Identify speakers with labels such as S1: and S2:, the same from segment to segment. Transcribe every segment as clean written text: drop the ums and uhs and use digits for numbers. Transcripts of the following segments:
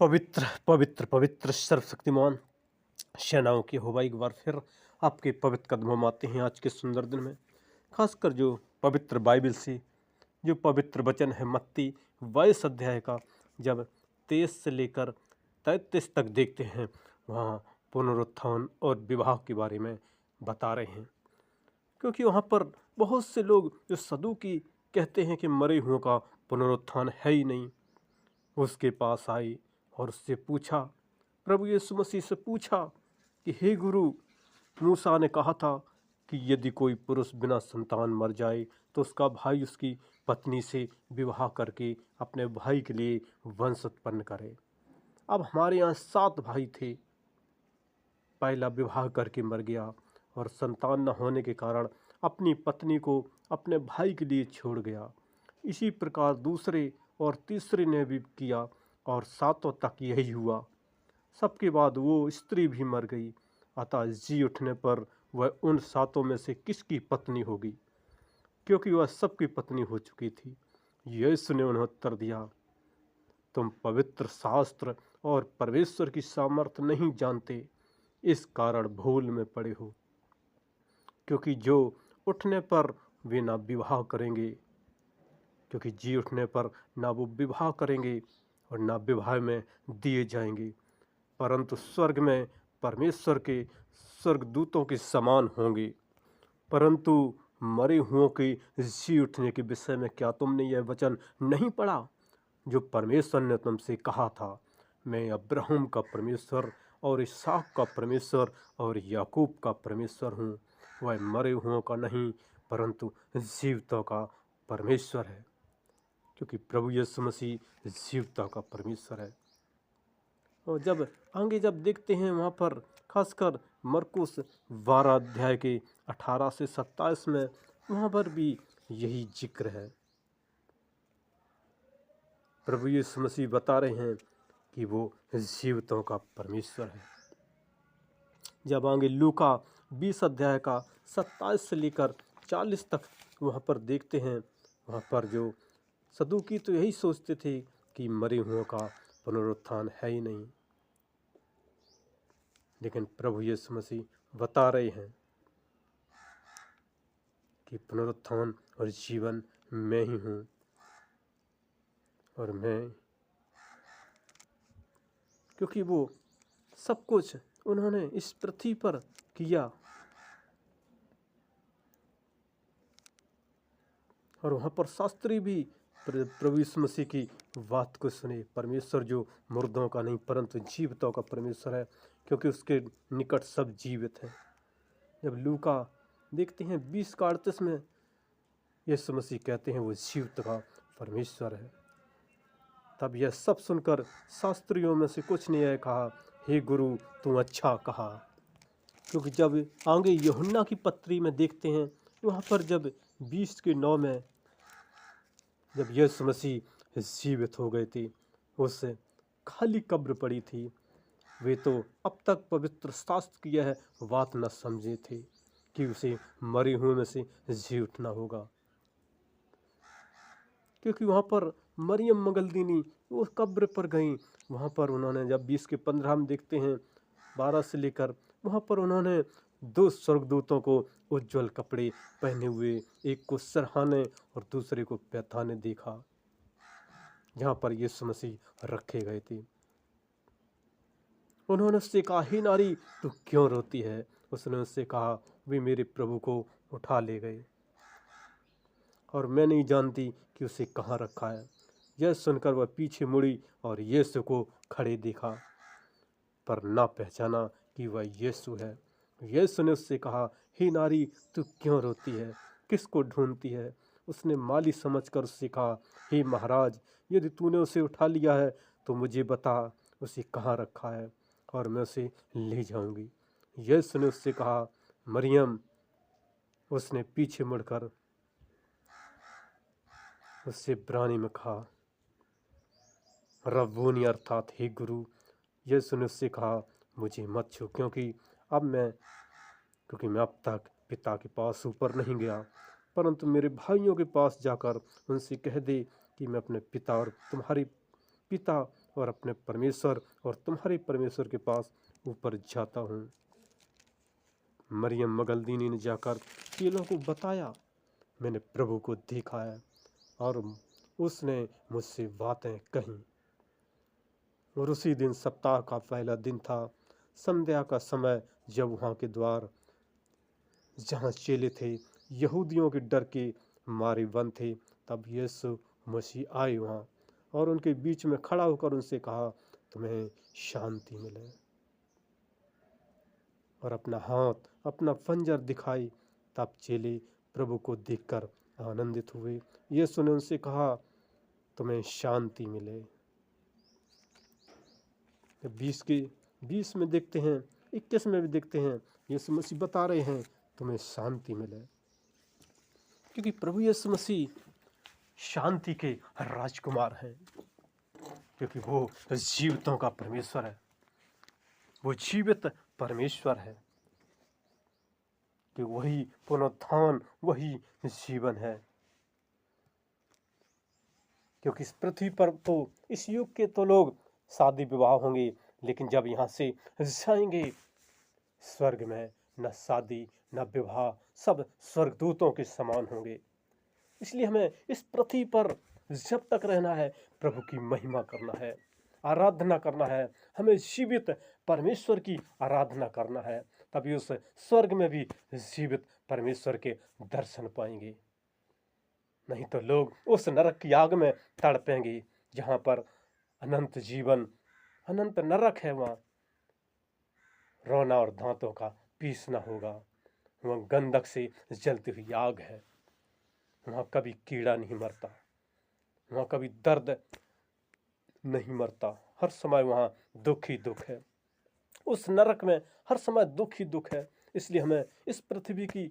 S1: पवित्र पवित्र पवित्र सर्वशक्तिमान सेनाओं की यहोवा एक बार फिर आपके पवित्र कदमों में आते हैं आज के सुंदर दिन में। खासकर जो पवित्र बाइबल से जो पवित्र वचन है मत्ती 22 अध्याय का जब 23 से लेकर 33 तक देखते हैं, वहाँ पुनरुत्थान और विवाह के बारे में बता रहे हैं। क्योंकि वहाँ पर बहुत से लोग जो सदूकी कहते हैं कि मरे हुओं का पुनरुत्थान है ही नहीं, उसके पास आई और उससे पूछा, प्रभु यीशु मसीह से पूछा कि हे गुरु, मूसा ने कहा था कि यदि कोई पुरुष बिना संतान मर जाए तो उसका भाई उसकी पत्नी से विवाह करके अपने भाई के लिए वंश उत्पन्न करे। अब हमारे यहाँ 7 भाई थे। पहला विवाह करके मर गया और संतान न होने के कारण अपनी पत्नी को अपने भाई के लिए छोड़ गया। इसी प्रकार दूसरे और तीसरे ने भी किया और 7 तक यही हुआ। सबके बाद वो स्त्री भी मर गई। अतः जी उठने पर वह उन 7 में से किसकी पत्नी होगी, क्योंकि वह सबकी पत्नी हो चुकी थी। यीशु ने उन्हें उत्तर दिया, तुम पवित्र शास्त्र और परमेश्वर की सामर्थ नहीं जानते, इस कारण भूल में पड़े हो। क्योंकि जो उठने पर वे ना विवाह करेंगे, क्योंकि जी उठने पर ना वो विवाह करेंगे और ना विवाह में दिए जाएंगे, परंतु स्वर्ग में परमेश्वर के स्वर्गदूतों के समान होंगे। परंतु मरे हुओं के जी उठने के विषय में क्या तुमने यह वचन नहीं पढ़ा जो परमेश्वर ने तुमसे कहा था, मैं अब्राहम का परमेश्वर और इसहाक का परमेश्वर और याकूब का परमेश्वर हूँ। वह मरे हुओं का नहीं परंतु जीवितों का परमेश्वर है, क्योंकि प्रभु यीशु मसीह जीवितों का परमेश्वर है। और जब देखते हैं वहाँ पर खासकर मरकुस 12 अध्याय के 18 से 27 में, वहाँ पर भी यही जिक्र है। प्रभु यीशु मसीह बता रहे हैं कि वो जीवितों का परमेश्वर है। जब आगे लूका 20 अध्याय का 27 से लेकर 40 तक वहाँ पर देखते हैं, वहाँ पर जो सदूकी तो यही सोचते थे कि मरे हुओं का पुनरुत्थान है ही नहीं, लेकिन प्रभु यीशु मसीह बता रहे हैं कि पुनरुत्थान और जीवन मैं ही हूँ। और मैं, क्योंकि वो सब कुछ उन्होंने इस पृथ्वी पर किया और वहाँ पर शास्त्री भी प्रभु यीशु मसीह की बात को सुने। परमेश्वर जो मुर्दों का नहीं परंतु जीवितों का परमेश्वर है, क्योंकि उसके निकट सब जीवित हैं। जब लूका देखते हैं 20 का 38 में, यीशु मसीह कहते हैं वो जीवित का परमेश्वर है। तब यह सब सुनकर शास्त्रियों में से कुछ ने यह कहा, हे गुरु, तू अच्छा कहा। क्योंकि जब आगे यूहन्ना की पत्री में देखते हैं, वहाँ पर जब 20 के 9 में जब यीशु मसीह जीवित हो गए थे, उससे खाली कब्र पड़ी थी। वे तो अब तक पवित्र शास्त्र की यह बात न समझे थे कि उसे मरे हुए में से जी उठना होगा। क्योंकि वहाँ पर मरियम मगदलीनी वो कब्र पर गईं। वहाँ पर उन्होंने जब 20 के 15 हम देखते हैं 12 से लेकर, वहाँ पर उन्होंने 2 स्वर्गदूतों को उज्जवल कपड़े पहने हुए, एक को सरहाने और दूसरे को पैताने देखा, जहाँ पर यीशु मसीह रखे गए थे। उन्होंने उससे कहा, हे नारी, तू क्यों रोती है? उसने उससे कहा, वे मेरे प्रभु को उठा ले गए और मैं नहीं जानती कि उसे कहाँ रखा है। यह सुनकर वह पीछे मुड़ी और यीशु को खड़े देखा, पर ना पहचाना कि वह यीशु है। यीशु ने उससे कहा, हे नारी, तू क्यों रोती है? किसको ढूंढती है? उसने माली समझकर उससे कहा, हे महाराज, यदि तूने उसे उठा लिया है तो मुझे बता उसे कहाँ रखा है और मैं उसे ले जाऊंगी। यीशु ने उससे कहा, मरियम। उसने पीछे मुड़कर उससे इब्रानी में कहा, रब्बूनी, अर्थात हे गुरु। यीशु ने उससे कहा, मुझे मत छू, क्योंकि मैं अब तक पिता के पास ऊपर नहीं गया, परंतु मेरे भाइयों के पास जाकर उनसे कह दे कि मैं अपने पिता और तुम्हारे पिता और अपने परमेश्वर और तुम्हारे परमेश्वर के पास ऊपर जाता हूँ। मरियम मगदलीनी ने जाकर चेलों को बताया, मैंने प्रभु को देखा है, और उसने मुझसे बातें कहीं। और उसी दिन सप्ताह का पहला दिन था, संध्या का समय, जब वहाँ के द्वार जहाँ चेले थे यहूदियों के डर के मारे बंद थे, तब यीशु मसीह आए वहाँ और उनके बीच में खड़ा होकर उनसे कहा, तुम्हें शांति मिले। और अपना हाथ, अपना पंजर दिखाई। तब चेले प्रभु को देखकर आनंदित हुए। यीशु ने उनसे कहा, तुम्हें शांति मिले। 20 में देखते हैं, 21 में भी देखते हैं, यीशु मसीह बता रहे हैं तुम्हें शांति मिले, क्योंकि प्रभु यीशु मसीह शांति के राजकुमार हैं, क्योंकि वो जीवितों का परमेश्वर है, वो जीवित परमेश्वर है, कि वही पुनरुत्थान, वही जीवन है। क्योंकि इस पृथ्वी पर तो इस युग के तो लोग शादी विवाह होंगे, लेकिन जब यहाँ से जाएंगे स्वर्ग में न शादी न विवाह, सब स्वर्गदूतों के समान होंगे। इसलिए हमें इस पृथ्वी पर जब तक रहना है प्रभु की महिमा करना है, आराधना करना है, हमें जीवित परमेश्वर की आराधना करना है, तभी उस स्वर्ग में भी जीवित परमेश्वर के दर्शन पाएंगे। नहीं तो लोग उस नरक की आग में तड़पेंगे, जहाँ पर अनंत जीवन, अनंत नरक है। वहाँ रोना और दांतों का पीसना होगा, वहाँ गंधक से जलती हुई आग है, वहाँ कभी कीड़ा नहीं मरता, वहाँ कभी दर्द नहीं मरता, हर समय वहाँ दुख ही दुख है। उस नरक में हर समय दुख ही दुख है। इसलिए हमें इस पृथ्वी की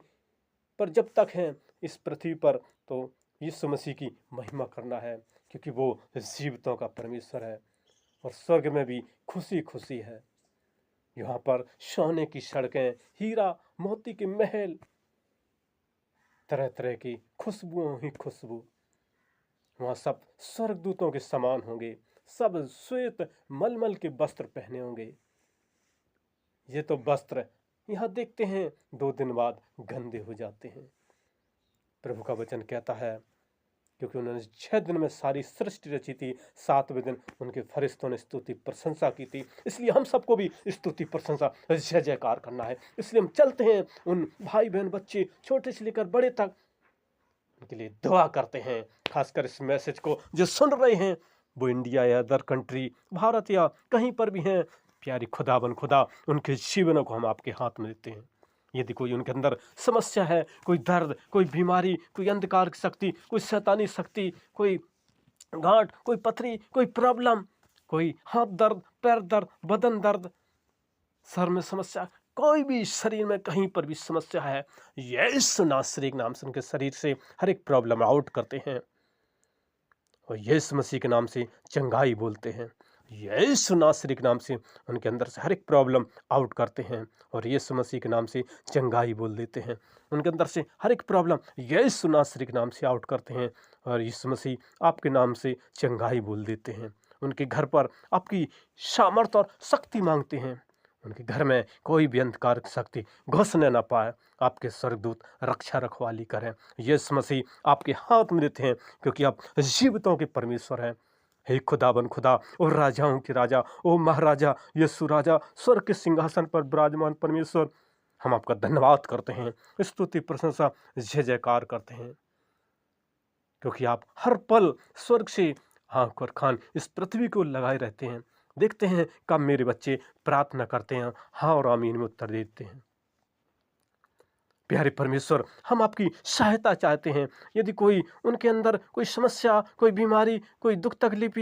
S1: पर जब तक हैं इस पृथ्वी पर, तो यीशु मसीह की महिमा करना है, क्योंकि वो जीवितों का परमेश्वर है। और स्वर्ग में भी खुशी खुशी है। यहाँ पर सोने की सड़कें, हीरा मोती के महल, तरह तरह की खुशबुओं ही खुशबू। वहाँ सब स्वर्गदूतों के समान होंगे, सब श्वेत मलमल के वस्त्र पहने होंगे। ये तो वस्त्र यहाँ देखते हैं 2 दिन बाद गंदे हो जाते हैं। प्रभु का वचन कहता है, क्योंकि उन्होंने 6 दिन में सारी सृष्टि रची थी, 7वें दिन उनके फरिश्तों ने स्तुति प्रशंसा की थी। इसलिए हम सबको भी स्तुति प्रशंसा जय जयकार करना है। इसलिए हम चलते हैं, उन भाई बहन बच्चे छोटे से लेकर बड़े तक उनके लिए दुआ करते हैं। खासकर इस मैसेज को जो सुन रहे हैं, वो इंडिया या अदर कंट्री, भारत या कहीं पर भी हैं, प्यारी खुदाबन खुदा उनके जीवनों को हम आपके हाथ में देते हैं। यदि कोई उनके अंदर समस्या है, कोई दर्द, कोई बीमारी, कोई अंधकार की शक्ति, कोई शैतानी शक्ति, कोई गांठ, कोई पथरी, कोई प्रॉब्लम, कोई हाथ दर्द, पैर दर्द, बदन दर्द, सर में समस्या, कोई भी शरीर में कहीं पर भी समस्या है, यीशु नासरी के नाम से उनके शरीर से हर एक प्रॉब्लम आउट करते हैं और यीशु मसीह के नाम से चंगाई बोलते हैं। यीशु नासरी के नाम से उनके अंदर से हर एक प्रॉब्लम आउट करते हैं और यीशु मसीह के नाम से चंगाई बोल देते हैं। उनके अंदर से हर एक प्रॉब्लम यीशु नासरी के नाम से आउट करते हैं और यीशु मसीह आपके नाम से चंगाई बोल देते हैं। उनके घर पर आपकी सामर्थ और शक्ति मांगते हैं। उनके घर में कोई भी अंधकार की शक्ति घुसने ना पाए, आपके स्वर्गदूत रक्षा रखवाली करें। यीशु मसीह आपके हाथ में देते हैं, क्योंकि आप जीवितों के परमेश्वर हैं। हे खुदाबन खुदा, ओ राजाओं के राजा, ओ महाराजा यीशु राजा, स्वर्ग के सिंहासन पर विराजमान परमेश्वर, हम आपका धन्यवाद करते हैं, स्तुति प्रशंसा जय जयकार करते हैं, क्योंकि आप हर पल स्वर्ग से आंख और कान इस पृथ्वी को लगाए रहते हैं। देखते हैं कब मेरे बच्चे प्रार्थना करते हैं, हाँ और आमीन में उत्तर देते हैं। प्यारे परमेश्वर, हम आपकी सहायता चाहते हैं। यदि कोई उनके अंदर कोई समस्या, कोई बीमारी, कोई दुख तकलीफ,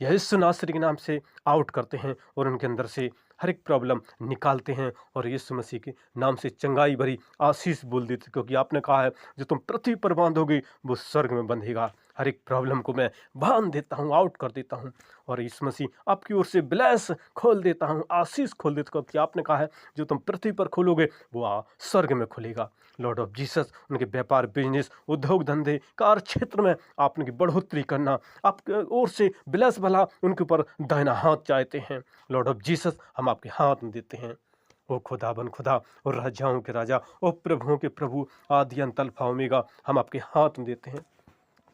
S1: यीशु नासरी के नाम से आउट करते हैं और उनके अंदर से हर एक प्रॉब्लम निकालते हैं और यीशु मसीह के नाम से चंगाई भरी आशीष बोल देते, क्योंकि आपने कहा है जो तुम पृथ्वी पर बांधोगे वो स्वर्ग में बंधेगा। हर एक प्रॉब्लम को मैं बांध देता हूँ, आउट कर देता हूँ। और यीशु मसीह आपकी ओर से ब्लेस खोल देता हूँ, आशीष खोल देता हूँ कि आपने कहा है जो तुम पृथ्वी पर खोलोगे वो स्वर्ग में खुलेगा। लॉर्ड ऑफ जीसस, उनके व्यापार, बिजनेस, उद्योग धंधे, कार्य क्षेत्र में आप उनकी बढ़ोतरी करना, आपके ओर से ब्लेस भला उनके ऊपर दाहिना हाथ चाहते हैं। लॉर्ड ऑफ जीसस, हम आपके हाथ में देते हैं। ओ खुदा बन खुदा और राजाओं के राजा, ओ प्रभुओं के प्रभु, आदि अंत अल्फा ओमेगा, हम आपके हाथ में देते हैं।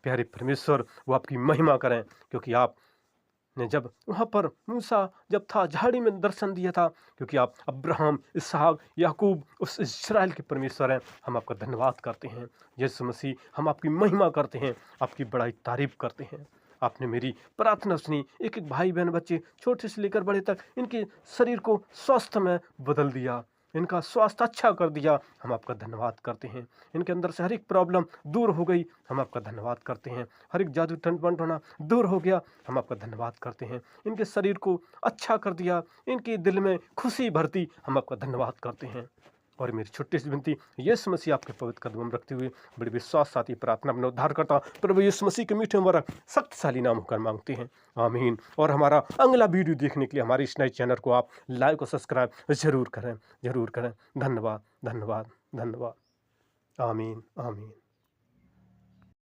S1: प्यारे परमेश्वर, वो आपकी महिमा करें, क्योंकि आपने जब वहाँ पर मूसा जब था झाड़ी में दर्शन दिया था, क्योंकि आप अब्राहम, इसहाक, याकूब उस इस्राएल के परमेश्वर हैं। हम आपका धन्यवाद करते हैं यीशु मसीह, हम आपकी महिमा करते हैं, आपकी बड़ाई तारीफ करते हैं। आपने मेरी प्रार्थना सुनी। एक एक भाई बहन बच्चे छोटे से लेकर बड़े तक इनके शरीर को स्वस्थ में बदल दिया, इनका स्वास्थ्य अच्छा कर दिया। हम आपका धन्यवाद करते हैं। इनके अंदर से हर एक प्रॉब्लम दूर हो गई। हम आपका धन्यवाद करते हैं। हर एक जादू टंट होना दूर हो गया। हम आपका धन्यवाद करते हैं। इनके शरीर को अच्छा कर दिया, इनके दिल में खुशी भरती। हम आपका धन्यवाद करते हैं। और मेरी छोटी सी विनती यीशु मसीह आपके पवित्र कदम में रखते हुए बड़े विश्वास साथी प्रार्थना अपना उद्धार करता प्रभु यीशु मसीह के मीठे मुबारक शक्तिशाली नाम होकर मांगते हैं, आमीन। और हमारा अगला वीडियो देखने के लिए हमारे इस नए चैनल को आप लाइक और सब्सक्राइब जरूर करें, जरूर करें। धन्यवाद, धन्यवाद, धन्यवाद। आमीन, आमीन।